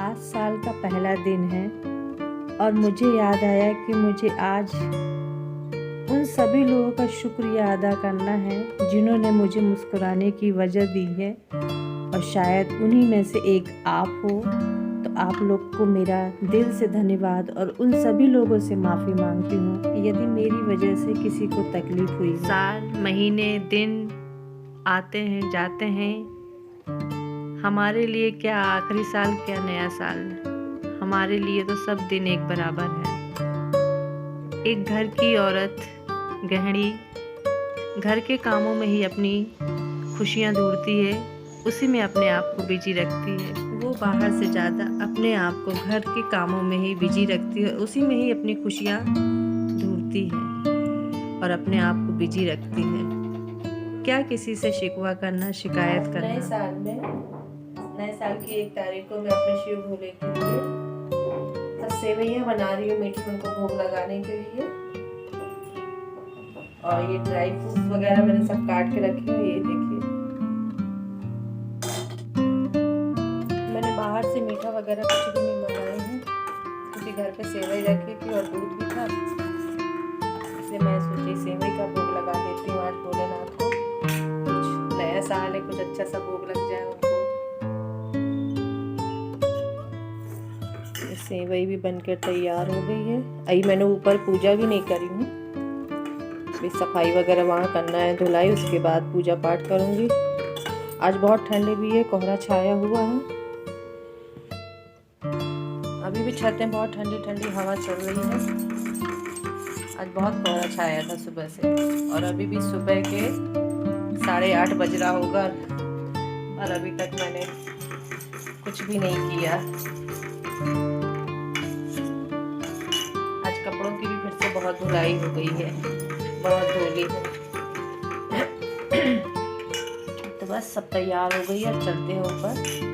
आज साल का पहला दिन है और मुझे याद आया कि मुझे आज उन सभी लोगों का शुक्रिया अदा करना है जिन्होंने मुझे मुस्कुराने की वजह दी है, और शायद उन्हीं में से एक आप हो। तो आप लोग को मेरा दिल से धन्यवाद और उन सभी लोगों से माफ़ी मांगती हूँ यदि मेरी वजह से किसी को तकलीफ हुई। साल, महीने, दिन आते हैं जाते हैं, हमारे लिए क्या आखिरी साल क्या नया साल, हमारे लिए तो सब दिन एक बराबर है। एक घर की औरत गृहिणी घर के कामों में ही अपनी खुशियाँ ढूंढती है, उसी में अपने आप को बिजी रखती है। वो बाहर से ज़्यादा अपने आप को घर के कामों में ही बिजी रखती है, उसी में ही अपनी खुशियाँ ढूंढती है और अपने आप को बिजी रखती है। क्या किसी से शिकवा करना, शिकायत करना। नए साल की 1 तारीख को मैं अपने शिव भोले के लिए सेवइयाँ बना रही हूँ मीठी, उनको भोग लगाने के लिए। और ये ड्राई फ्रूट्स वगैरह मैंने सब काट के रखी है। ये देखिए, मैंने बाहर से मीठा वगैरह कुछ भी नहीं मंगाए हैं क्योंकि घर पे सेवई रखी थी और दूध भी था, इसलिए मैं सोची सेवई का भोग लगा देती हूँ आज भोलेनाथ को। कुछ नया साल है, कुछ अच्छा सा भोग लग जाए उनको। सेवई भी बनकर तैयार हो गई है। अभी मैंने ऊपर पूजा भी नहीं करी हूँ, अभी सफाई वगैरह वहाँ करना है, धुलाई, उसके बाद पूजा पाठ करूँगी। आज बहुत ठंड भी है, कोहरा छाया हुआ है। अभी भी छत में बहुत ठंडी ठंडी हवा चल रही है। आज बहुत कोहरा छाया था सुबह से, और अभी भी सुबह के 8:30 बज रहा होगा और अभी तक मैंने कुछ भी नहीं किया। आज कपड़ों की भी फिर से बहुत धुलाई हो गई है, बहुत धूली है। तो बस सब तैयार हो गई है, चलते हैं ऊपर।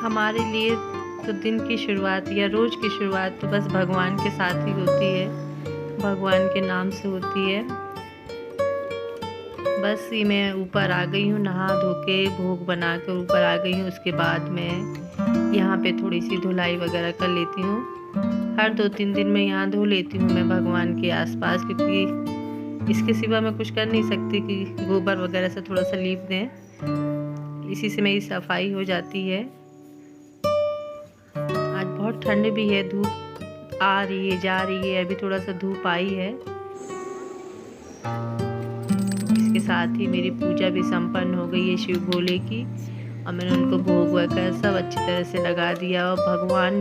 हमारे लिए तो दिन की शुरुआत या रोज़ की शुरुआत तो बस भगवान के साथ ही होती है, भगवान के नाम से होती है। बस ही मैं ऊपर आ गई हूँ, नहा धो के भोग बना कर ऊपर आ गई हूँ। उसके बाद मैं यहाँ पे थोड़ी सी धुलाई वगैरह कर लेती हूँ। हर 2-3 दिन में यहाँ धो लेती हूँ मैं भगवान के आसपास, क्योंकि इसके सिवा मैं कुछ कर नहीं सकती कि गोबर वगैरह से थोड़ा सा लीप दें, इसी से मेरी सफाई हो जाती है। आज बहुत ठंड भी है, धूप आ रही है जा रही है, अभी थोड़ा सा धूप आई है। इसके साथ ही मेरी पूजा भी संपन्न हो गई है शिव भोले की, और मैंने उनको भोग वगैरह सब अच्छी तरह से लगा दिया। और भगवान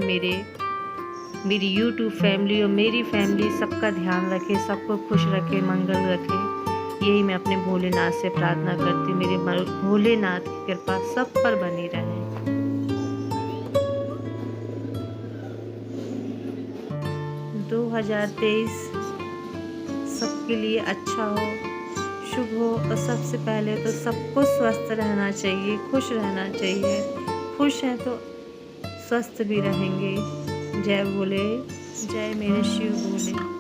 मेरी यूट्यूब फैमिली और मेरी फैमिली सबका ध्यान रखे, सबको खुश रखे, मंगल रखे, यही मैं अपने भोलेनाथ से प्रार्थना करती हूँ। मेरे भोलेनाथ की कृपा सब पर बनी रहे। 2023 सबके लिए अच्छा हो, शुभ हो, और सबसे पहले तो सबको स्वस्थ रहना चाहिए, खुश रहना चाहिए। खुश हैं तो स्वस्थ भी रहेंगे। जय भोले, जय मेरे शिव भोले।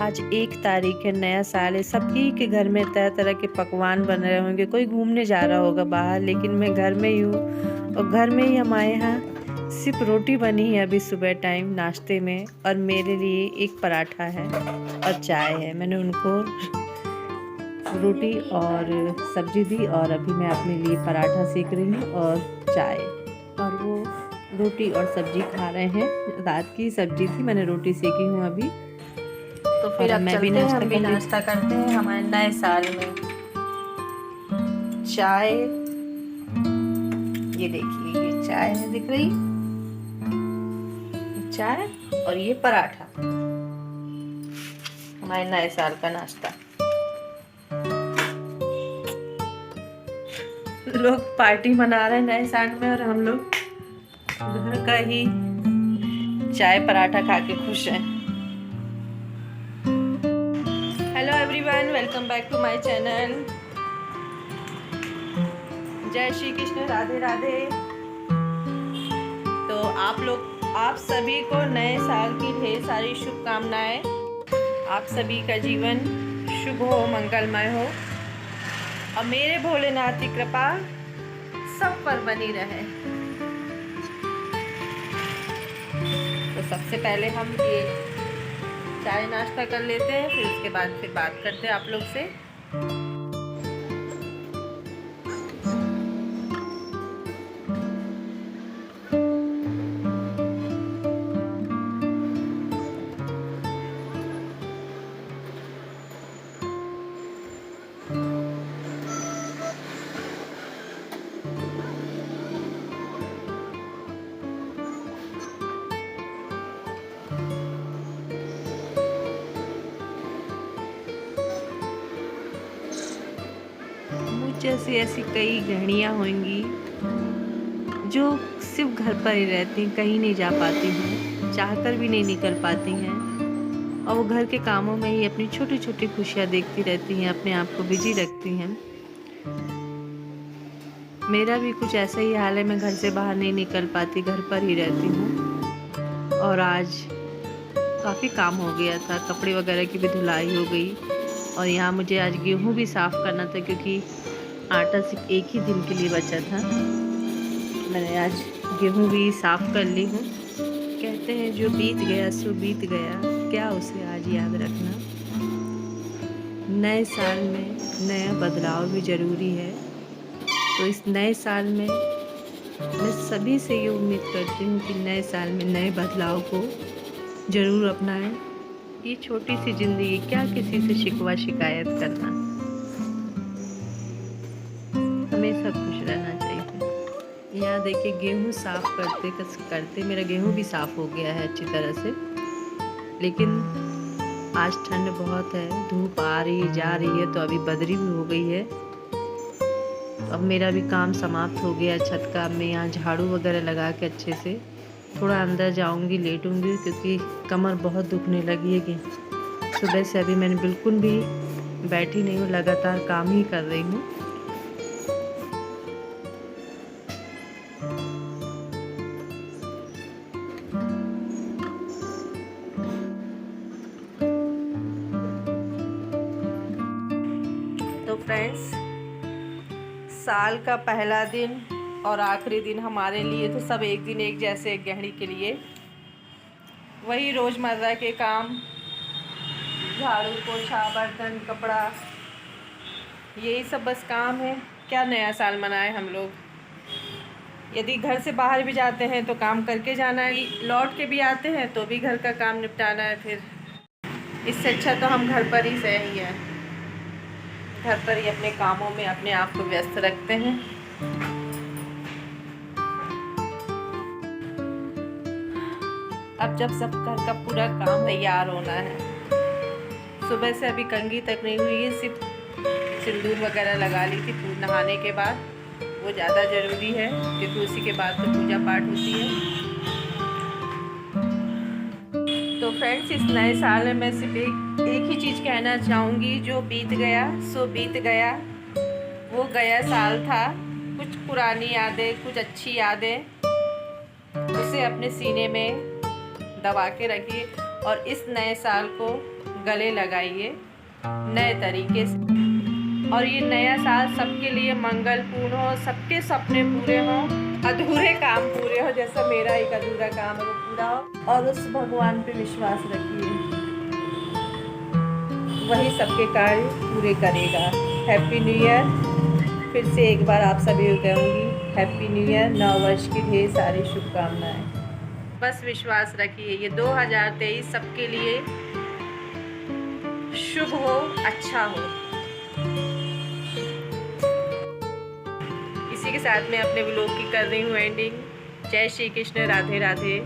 आज 1 तारीख है, नया साल है, सबकी के घर में तरह तरह के पकवान बन रहे होंगे। कोई घूमने जा रहा होगा बाहर, लेकिन मैं घर में ही हूँ। और घर में ही हमारे यहाँ सिर्फ रोटी बनी है अभी सुबह टाइम नाश्ते में, और मेरे लिए एक पराठा है और चाय है। मैंने उनको रोटी और सब्जी दी और अभी मैं अपने लिए पराठा सेक रही हूँ और चाय, और वो रोटी और सब्जी खा रहे हैं। रात की सब्जी थी, मैंने रोटी सेकी हूँ अभी। तो फिर अब मैं भी नाश्ता करते हैं हमारे नए साल में। चाय, ये देखिए, ये चाय है, दिख रही चाय, और ये पराठा। हमारे नए साल का नाश्ता। लोग पार्टी मना रहे हैं नए साल में और हम लोग घर का ही चाय पराठा खा के खुश हैं। Hello everyone, welcome back to my channel. जय श्री कृष्ण, राधे राधे। तो आप सभी को नए साल की ढेर सारी शुभकामनाएं। आप सभी का जीवन शुभ हो, मंगलमय हो और मेरे भोलेनाथ की कृपा सब पर बनी रहे। तो सबसे पहले हम ये चाय नाश्ता कर लेते हैं, फिर उसके बाद फिर बात करते हैं आप लोग से। जैसी ऐसी कई गृहिणियाँ होंगी जो सिर्फ घर पर ही रहती, कहीं नहीं जा पाती हैं, चाहकर भी नहीं निकल पाती हैं और वो घर के कामों में ही अपनी छोटी छोटी खुशियाँ देखती रहती हैं, अपने आप को बिजी रखती हैं। मेरा भी कुछ ऐसा ही हाल है, मैं घर से बाहर नहीं निकल पाती, घर पर ही रहती हूँ। और आज काफ़ी काम हो गया था, कपड़े वगैरह की भी धुलाई हो गई और यहाँ मुझे आज गेहूँ भी साफ़ करना था क्योंकि आटा सिर्फ एक ही दिन के लिए बचा था। मैंने आज गेहूँ भी साफ़ कर ली हूँ। कहते हैं जो बीत गया सो बीत गया, क्या उसे आज याद रखना। नए साल में नया बदलाव भी ज़रूरी है। तो इस नए साल में मैं सभी से ये उम्मीद करती हूँ कि नए साल में नए बदलाव को ज़रूर अपनाएं। ये छोटी सी ज़िंदगी, क्या किसी से शिकवा शिकायत करना, हमेशा खुश रहना चाहिए। यहाँ देखिए गेहूँ साफ़ करते मेरा गेहूँ भी साफ़ हो गया है अच्छी तरह से। लेकिन आज ठंड बहुत है, धूप आ रही है जा रही है, तो अभी बदरी भी हो गई है। अब मेरा भी काम समाप्त हो गया छत का। मैं यहाँ झाड़ू वगैरह लगा के अच्छे से थोड़ा अंदर जाऊँगी, लेटूँगी क्योंकि कमर बहुत दुखने लगी है। सुबह से अभी मैंने बिल्कुल भी बैठी नहीं हूँ, लगातार काम ही कर रही हूँ। तो फ्रेंड्स, साल का पहला दिन और आखिरी दिन हमारे लिए तो सब एक दिन एक जैसे, एक गृहिणी के लिए वही रोज़मर्रा के काम, झाड़ू पोछा बर्तन कपड़ा, यही सब बस काम है। क्या नया साल मनाए हम लोग। यदि घर से बाहर भी जाते हैं तो काम करके जाना है, लौट के भी आते हैं तो भी घर का काम निपटाना है। फिर इससे अच्छा तो हम घर पर ही सही हैं, घर पर ही अपने कामों में अपने आप को व्यस्त रखते हैं। अब जब सब घर का पूरा काम तैयार होना है, सुबह से अभी कंघी तक नहीं हुई है, सिर्फ सिंदूर वगैरह लगा ली थी नहाने के बाद। वो ज़्यादा ज़रूरी है क्योंकि उसी के बाद तो पूजा पाठ होती है। तो फ्रेंड्स, इस नए साल में मैं सिर्फ एक ही चीज़ कहना चाहूँगी, जो बीत गया सो बीत गया। वो गया साल था, कुछ पुरानी यादें, कुछ अच्छी यादें, उसे अपने सीने में दबा के रखिए और इस नए साल को गले लगाइए नए तरीके से। और ये नया साल सबके लिए मंगलपूर्ण हो, सबके सपने पूरे हों, अधूरे काम पूरे हो, जैसा मेरा एक अधूरा काम है वो पूरा हो। और उस भगवान पे विश्वास रखिए, वही सबके कार्य पूरे करेगा। Happy new year. फिर से एक बार आप सभी को कहूँगी हैप्पी न्यू ईयर। नव वर्ष की ढेर सारी शुभकामनाएं। बस विश्वास रखिए, ये 2023 सबके लिए शुभ हो, अच्छा हो। इसी के साथ मैं अपने व्लॉग की कर रही हूँ एंडिंग। जय श्री कृष्ण, राधे राधे।